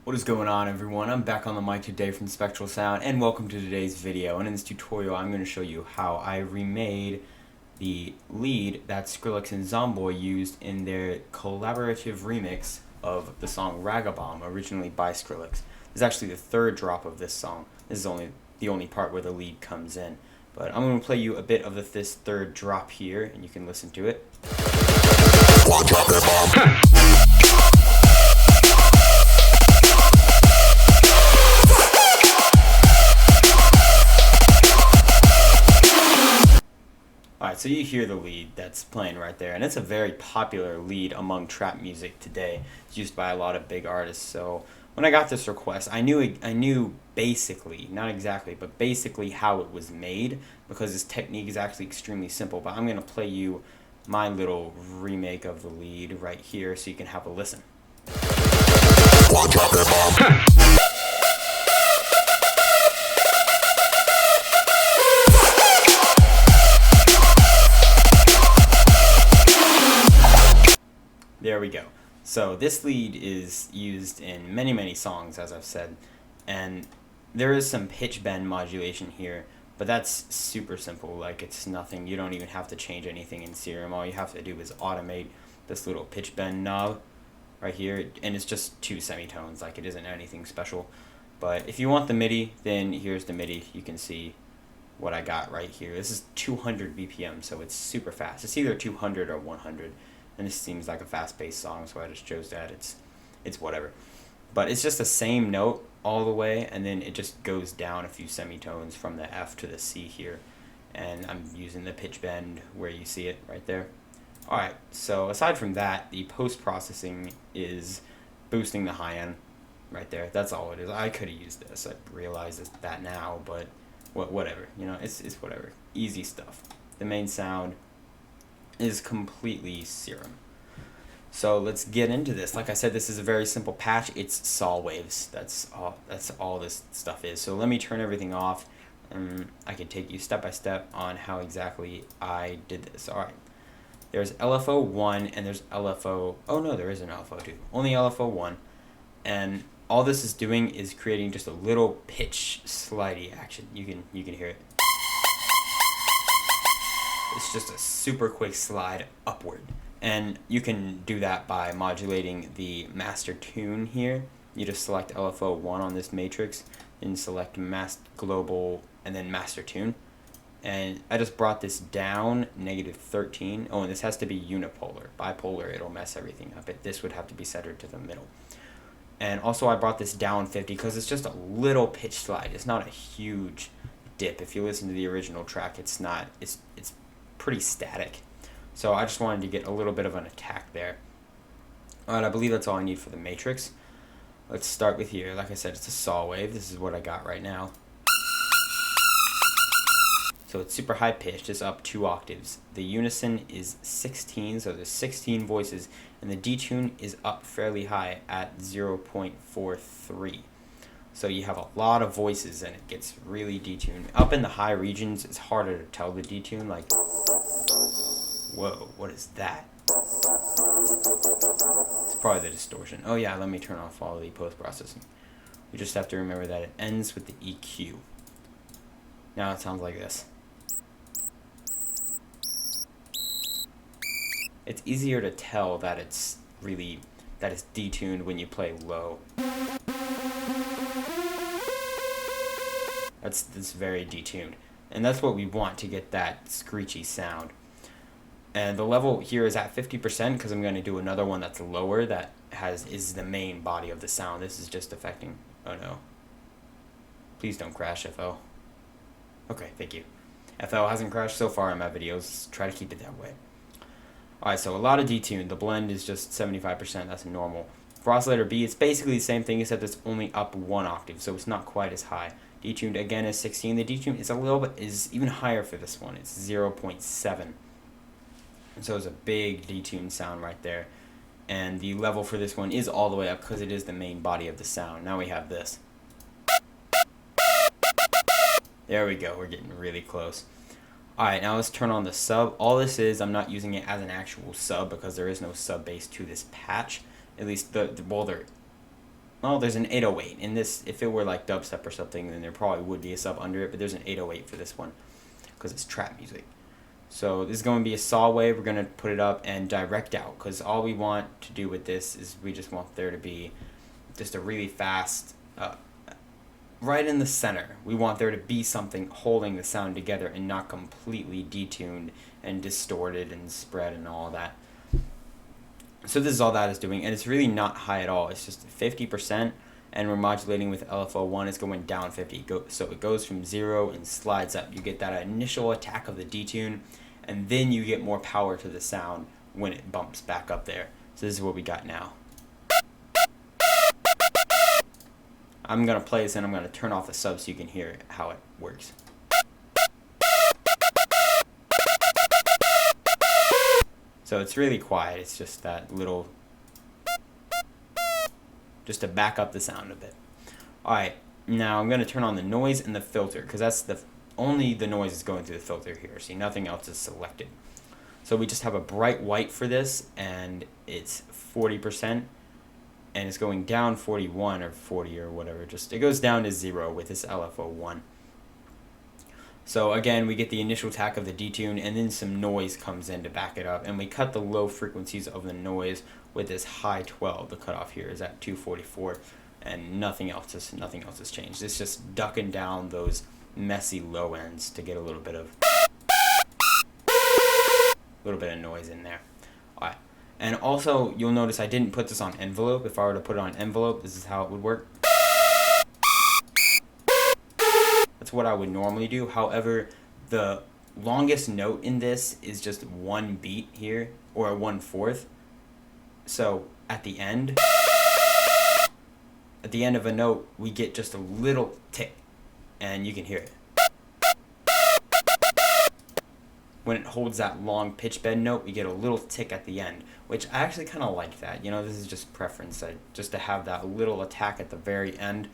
What is going on, everyone? I'm back on the mic today from Spectral Sound, and welcome to today's video. And in this tutorial, I'm going to show you how I remade the lead that Skrillex and Zomboy used in their collaborative remix of the song Ragga, originally by Skrillex. This is actually the third drop of this song. This is the only part where the lead comes in. But I'm going to play you a bit of this third drop here, and you can listen to it. Alright, so you hear the lead that's playing right there, and it's a very popular lead among trap music today. It's used by a lot of big artists. So when I got this request, I knew basically, not exactly, but basically how it was made, because this technique is actually extremely simple. But I'm going to play you my little remake of the lead right here so you can have a listen. There we go. So this lead is used in many songs, as I've said, and there is some pitch bend modulation here, but that's super simple. Like, it's nothing. You don't even have to change anything in Serum. All you have to do is automate this little pitch bend knob right here, and it's just 2 semitones. Like, it isn't anything special. But if you want the MIDI, then here's the MIDI. You can see what I got right here. This is 200 BPM, so it's super fast. It's either 200 or 100. And this seems like a fast-paced song, so I just chose that. It's whatever. But it's just the same note all the way, and then it just goes down a few semitones from the F to the C here. And I'm using the pitch bend where you see it right there. Alright, so aside from that, the post-processing is boosting the high end right there. That's all it is. I could have used this. I realize that now, but whatever. You know, it's whatever. Easy stuff. The main sound is completely Serum. So let's get into this. Like I said, this is a very simple patch. It's saw waves. That's all this stuff is. So let me turn everything off, and I can take you step by step on how exactly I did this. All right. There's LFO 1 and there's LFO. Oh no, there is an LFO 2. Only LFO 1, and all this is doing is creating just a little pitch slidey action. You can hear it. It's just a super quick slide upward, and you can do that by modulating the master tune here. You just select LFO 1 on this matrix and select global and then master tune, and I just brought this down -13. Oh, and this has to be unipolar. Bipolar, it'll mess everything up. This would have to be centered to the middle. And also I brought this down 50 because it's just a little pitch slide. It's not a huge dip. If you listen to the original track, it's pretty static. So I just wanted to get a little bit of an attack there. Alright, I believe that's all I need for the matrix. Let's start with here. Like I said, it's a saw wave. This is what I got right now. So it's super high pitched. It's up 2 octaves. The unison is 16, so there's 16 voices, and the detune is up fairly high at 0.43. So you have a lot of voices, and it gets really detuned. Up in the high regions, it's harder to tell the detune. Like, whoa, what is that? It's probably the distortion. Oh yeah, let me turn off all the post-processing. You just have to remember that it ends with the EQ. Now it sounds like this. It's easier to tell that it's detuned when you play low. That's very detuned, and that's what we want to get that screechy sound. And the level here is at 50% because I'm going to do another one that's lower that is the main body of the sound. This is just affecting. Oh no! Please don't crash, FL. Okay, thank you. FL hasn't crashed so far in my videos. Try to keep it that way. Alright, so a lot of detune. The blend is just 75%. That's normal. For oscillator B, it's basically the same thing except it's only up 1 octave, so it's not quite as high. Detuned again is 16. The detune is even higher for this one. It's 0.7. And so it's a big detune sound right there. And the level for this one is all the way up because it is the main body of the sound. Now we have this. There we go. We're getting really close. Alright, now let's turn on the sub. All this is, I'm not using it as an actual sub because there is no sub bass to this patch. At least, well, there's an 808 in this. If it were like dubstep or something, then there probably would be a sub under it, but there's an 808 for this one because it's trap music. So this is going to be a saw wave. We're going to put it up and direct out, because all we want to do with this is we just want there to be just a really fast, right in the center. We want there to be something holding the sound together and not completely detuned and distorted and spread and all that. So this is all that is doing, and it's really not high at all. It's just 50%, and we're modulating with LFO1. It's going down 50. So it goes from 0 and slides up. You get that initial attack of the detune, and then you get more power to the sound when it bumps back up there. So this is what we got now. I'm going to play this, and I'm going to turn off the sub so you can hear how it works. So it's really quiet. It's just that little, just to back up the sound a bit. Alright, now I'm going to turn on the noise and the filter, because that's only the noise is going through the filter here. See, nothing else is selected. So we just have a bright white for this, and it's 40%. And it's going down 41 or 40 or whatever. Just it goes down to 0 with this LFO1. So again, we get the initial attack of the detune, and then some noise comes in to back it up, and we cut the low frequencies of the noise with this high 12. The cutoff here is at 244, and nothing else has changed. It's just ducking down those messy low ends to get a little bit of noise in there. All right. And also, you'll notice I didn't put this on envelope. If I were to put it on envelope, this is how it would work. That's what I would normally do. However, the longest note in this is just one beat here, or 1/4. So at the end of a note, we get just a little tick, and you can hear it. When it holds that long pitch bend note, we get a little tick at the end, which I actually kind of like that. You know, this is just preference, just to have that little attack at the very end.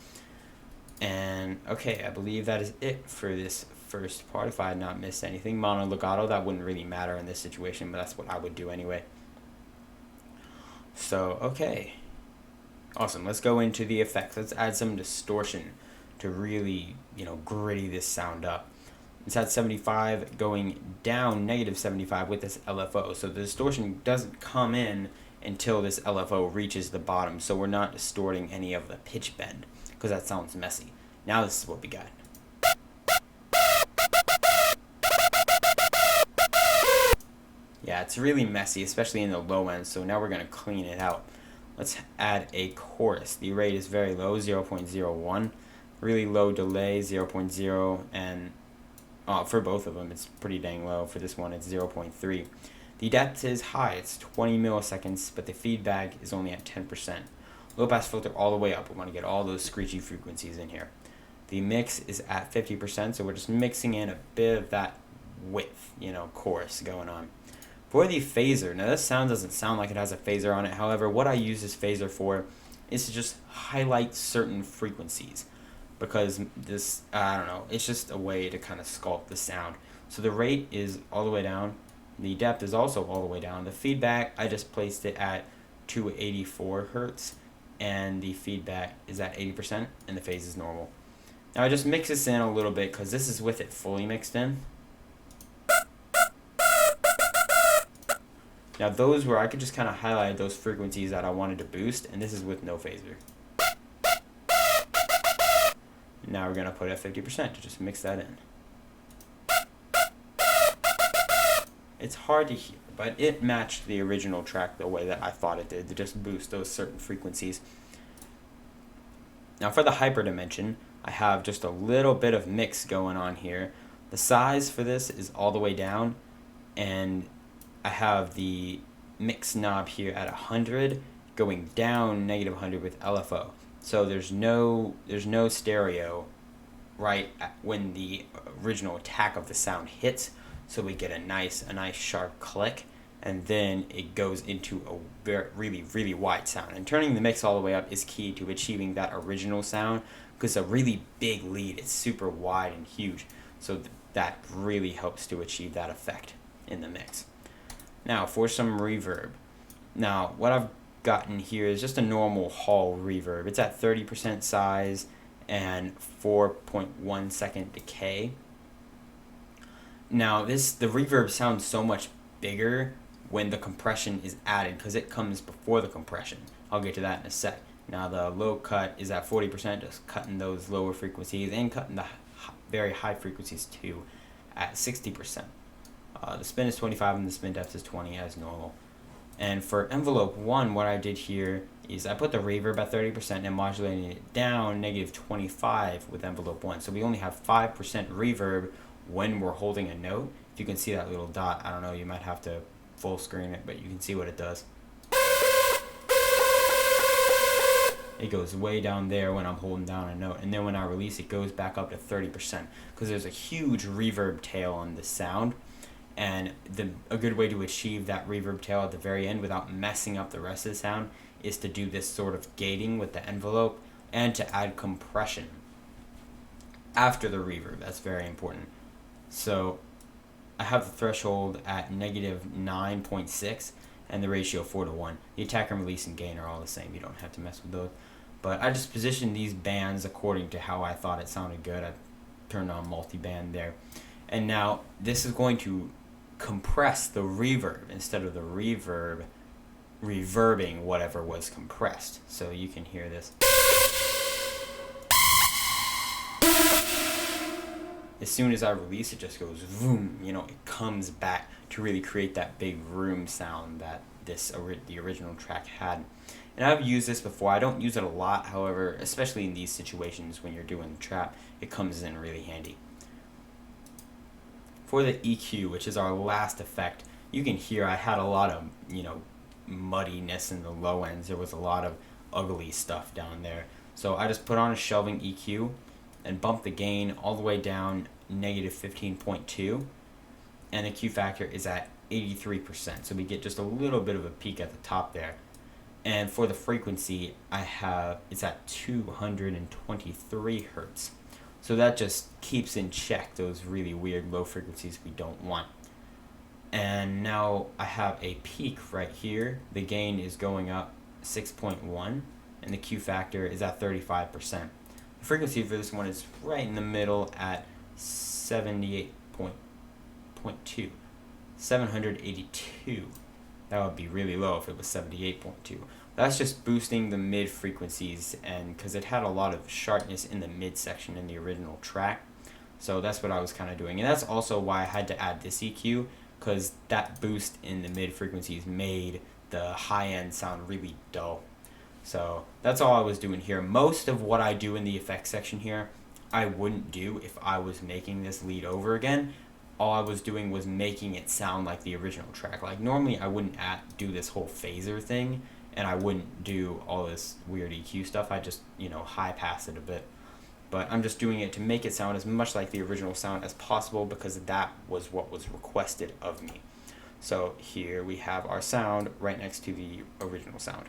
And okay, I believe that is it for this first part. If I had not missed anything, mono legato, that wouldn't really matter in this situation, but that's what I would do anyway. So okay, awesome. Let's go into the effects. Let's add some distortion to really, gritty this sound up. It's at 75, going down -75 with this LFO. So the distortion doesn't come in until this LFO reaches the bottom. So we're not distorting any of the pitch bend, because that sounds messy. Now this is what we got. Yeah, it's really messy, especially in the low end. So now we're going to clean it out. Let's add a chorus. The rate is very low, 0.01. Really low delay, 0.0, and for both of them, it's pretty dang low. For this one, it's 0.3. The depth is high. It's 20 milliseconds, but the feedback is only at 10%. Low pass filter all the way up. We want to get all those screechy frequencies in here. The mix is at 50%, so we're just mixing in a bit of that width, chorus going on. For the phaser, now this sound doesn't sound like it has a phaser on it. However, what I use this phaser for is to just highlight certain frequencies, because this, I don't know, it's just a way to kind of sculpt the sound. So the rate is all the way down. The depth is also all the way down. The feedback, I just placed it at 284 hertz, and the feedback is at 80%, and the phase is normal. Now I just mix this in a little bit, because this is with it fully mixed in. Now those where I could just kind of highlight those frequencies that I wanted to boost, and this is with no phaser. Now we're going to put it at 50% to just mix that in. It's hard to hear, but it matched the original track the way that I thought it did, to just boost those certain frequencies. Now for the hyperdimension, I have just a little bit of mix going on here. The size for this is all the way down, and I have the mix knob here at 100, going down -100 with LFO. So there's no stereo right when the original attack of the sound hits. So we get a nice sharp click, and then it goes into a really wide sound. And turning the mix all the way up is key to achieving that original sound, because a really big lead is super wide and huge. So that really helps to achieve that effect in the mix. Now for some reverb. Now what I've got in here is just a normal hall reverb. It's at 30% size and 4.1 second decay. Now the reverb sounds so much bigger when the compression is added because it comes before the compression. I'll get to that in a sec. Now the low cut is at 40%, just cutting those lower frequencies and cutting the very high frequencies too at 60%. The spin is 25 and the spin depth is 20 as normal. And for envelope 1, what I did here is I put the reverb at 30% and modulated it down -25 with envelope 1. So we only have 5% reverb when we're holding a note. If you can see that little dot, I don't know, you might have to full screen it, but you can see what it does. It goes way down there when I'm holding down a note, and then when I release it goes back up to 30% because there's a huge reverb tail on the sound. And a good way to achieve that reverb tail at the very end without messing up the rest of the sound is to do this sort of gating with the envelope and to add compression after the reverb. That's very important. So I have the threshold at -9.6 and the ratio 4:1. The attack and release and gain are all the same. You don't have to mess with those. But I just positioned these bands according to how I thought it sounded good. I turned on multi-band there. And now this is going to compress the reverb instead of the reverb reverbing whatever was compressed. So you can hear this. As soon as I release it, just goes boom, it comes back to really create that big room sound that the original track had. And I've used this before. I don't use it a lot, however, especially in these situations when you're doing trap, it comes in really handy. For the EQ, which is our last effect, you can hear I had a lot of, muddiness in the low ends. There was a lot of ugly stuff down there. So I just put on a shelving EQ and bumped the gain all the way down -15.2. And the Q factor is at 83%. So we get just a little bit of a peak at the top there. And for the frequency, it's at 223 hertz. So that just keeps in check those really weird low frequencies we don't want. And now I have a peak right here. The gain is going up 6.1 and the Q factor is at 35%. The frequency for this one is right in the middle at 78.2. 782. That would be really low if it was 78.2. That's just boosting the mid frequencies, and because it had a lot of sharpness in the mid section in the original track. So that's what I was kind of doing. And that's also why I had to add this EQ, because that boost in the mid frequencies made the high end sound really dull. So that's all I was doing here. Most of what I do in the effects section here, I wouldn't do if I was making this lead over again. All I was doing was making it sound like the original track. Like normally I wouldn't do this whole phaser thing, and I wouldn't do all this weird EQ stuff. I just, high pass it a bit. But I'm just doing it to make it sound as much like the original sound as possible because that was what was requested of me. So here we have our sound right next to the original sound.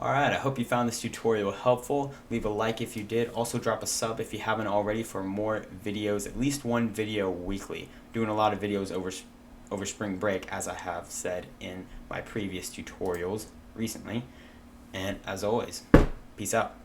Alright, I hope you found this tutorial helpful. Leave a like if you did. Also drop a sub if you haven't already for more videos, at least one video weekly. Doing a lot of videos over spring break, as I have said in my previous tutorials recently. And as always, peace out.